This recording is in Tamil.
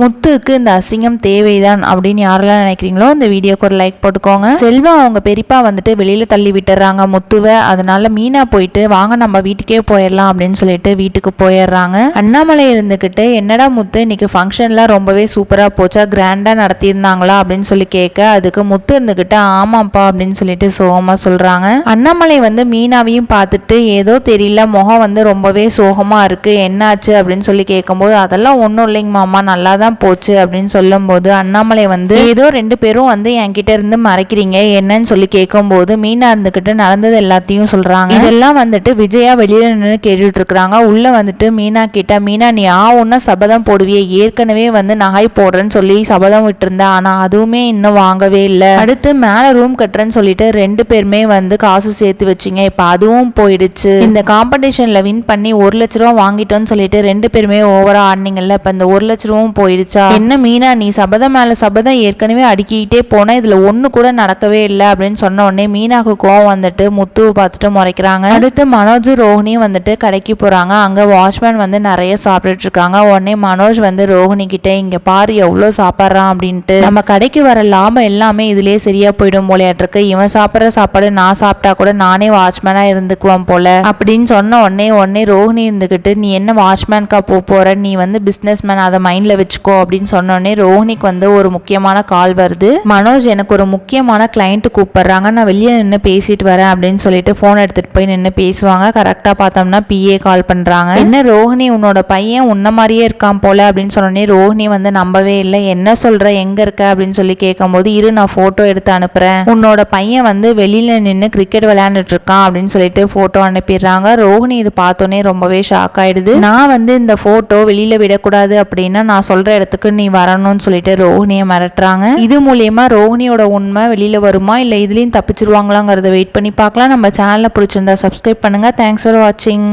முத்துக்கு இந்த அசிங்கம் தேவைதான் அப்படின்னு யாரெல்லாம் நினைக்கிறீங்களோ இந்த வீடியோக்கு ஒரு லைக் போட்டுக்கோங்க. செல்வா அவங்க பெரியப்பா வந்துட்டு வெளியில தள்ளி விட்டுறாங்க முத்துவை. அதனால மீனா போயிட்டு வாங்க நம்ம வீட்டுக்கே போயிடலாம் அப்படின்னு சொல்லிட்டு வீட்டுக்கு போயிடுறாங்க. அண்ணாமலை இருந்துகிட்டு என்னடா முத்து இன்னைக்கு ஃபங்க்ஷன்லாம் ரொம்பவே சூப்பரா போச்சா, கிராண்டா நடத்தியிருந்தாங்களா அப்படின்னு சொல்லி கேட்க, அதுக்கு முத்து இருந்துகிட்டு ஆமாப்பா அப்படின்னு சொல்லிட்டு சோகமா சொல்றாங்க. அண்ணாமலை வந்து மீனாவையும் பார்த்துட்டு ஏதோ தெரியல முகம் வந்து ரொம்பவே சோகமா இருக்கு, என்னாச்சு அப்படின்னு சொல்லி கேட்கும்போது அதெல்லாம் ஒன்றும் இல்லைங்க மாமா, நல்லா தான் போச்சு அப்படின்னு சொல்லும் போது அண்ணாமலை வந்து ஏதோ 2 பேரும் வந்து என்கிட்ட இருந்து மறைக்கிறீங்க என்னன்னு சொல்லி கேட்கும் போது மீனா இருந்துகிட்டு நடந்தது எல்லாத்தையும் சொல்றாங்க. இதெல்லாம் வந்துட்டு விஜயா வெளியில நின்று கேட்டுட்டு இருக்கிறாங்க. உள்ள வந்துட்டு மீனா கிட்ட, மீனா நீ ஒன்னா சபதம் போடுவிய, ஏற்கனவே வந்து நகை போடுறேன்னு சொல்லி சபதம் விட்டு இருந்தா, ஆனா அதுவுமே இன்னும் வாங்கவே இல்லை. அடுத்து மேல ரூம் கட்டுறேன்னு சொல்லிட்டு 2 பேருமே வந்து காசு சேர்த்து வச்சிங்க, இப்ப அதுவும் போயிடுச்சு. இந்த காம்படிஷன்ல வின் பண்ணி 1 லட்ச ரூபா வாங்கிட்டோன்னு சொல்லிட்டு 2 பேருமே ஓவரா ஆடினீங்கல்ல, இப்ப இந்த 1 லட்ச ரூபாயும் போயிடுச்சா? என்ன மீனா நீ சபதம் மேல சபதம் ஏற்கனவே அடிக்கிட்டே போனா இதுல ஒண்ணு கூட நடக்கவே இல்லை அப்படின்னு சொன்ன உடனே மீனாக்கு கோவம் வந்துட்டு முத்துவை பார்த்துட்டு முறைக்கிறாங்க. அடுத்து மனோஜ் ரோஹிணியும் வந்துட்டு கடைக்கு போறாங்க. அங்க வாட்ச்மேன் வந்து நிறைய சாப்பிட்டுட்டு இருக்காங்க. உடனே மனோஜ் வந்து ரோஹிணி கிட்ட இங்க பாரு எவ்வளவு சாப்பிட்றான் அப்படின்ட்டு, நம்ம கடைக்கு வர லாபம் எல்லாமே இதுலயே சரியா போயிடும் போலையாட்டிருக்கு, இவன் சாப்பிட்ற சாப்பாடு நான் சாப்பிட்டா கூட நானே வாட்ச்மேனா இருந்துக்குவான் போல அப்படின்னு சொன்ன உடனே ரோஹிணி இருந்துகிட்டு நீ என்ன வாட்ச்மேன்கா போற, நீ வந்து பிசினஸ் மேன், அதை மைண்ட்ல வச்சுக்கோ அப்படின்னு சொன்னோடனே ரோஹிணிக்கு வந்து ஒரு முக்கியமான கால் வருது. மனோஜ் எனக்கு ஒரு முக்கியமான கிளைண்ட் கூப்பிடுறாங்க, நான் வெளியே நின்று பேசிட்டு வரேன் அப்படின்னு சொல்லிட்டு போன் எடுத்துட்டு போய் நின்று பேசுவாங்க. கரெக்டா பார்த்தோம்னா பிஏ கால் பண்றாங்க. என்ன ரோஹிணி உன்னோட பையன் உன்ன மாதிரியே இருக்கான் போல அப்படின்னு சொன்னோடனே ரோஹிணி வந்து நம்பவே இல்லை. என்ன சொல்ற, எங்க இருக்க அப்படின்னு சொல்லி கேட்கும்போது இரு நான் போட்டோ எடுத்து அனுப்புறேன், உன்னோட பையன் வந்து வெளியில நின்று கிரிக்கெட் விளையாண்டுட்டு இருக்கான் அப்படின்னு சொல்லிட்டு போட்டோ அனுப்பிடுறாங்க. ரோஹிணி இது பார்த்தோன்னே ரொம்பவே ஷாக் ஆயிடுது. நான் வந்து இந்த போட்டோ வெளியில விடக்கூடாது அப்படின்னா நான் சொல்ற இடத்துக்கு நீ வரணும்னு சொல்லிட்டு ரோஹிணியை மிரட்டுறாங்க. இது மூலியமா ரோஹிணியோட உண்மை வெளியில வருமா இல்ல இதுலயும் தப்பிச்சிருவாங்களாங்கிறத வெயிட் பண்ணி பார்க்கலாம். நம்ம சேனலை பிடிச்சிருந்தா சப்ஸ்கிரைப் பண்ணுங்க. தேங்க்ஸ் ஃபார் வாட்சிங்.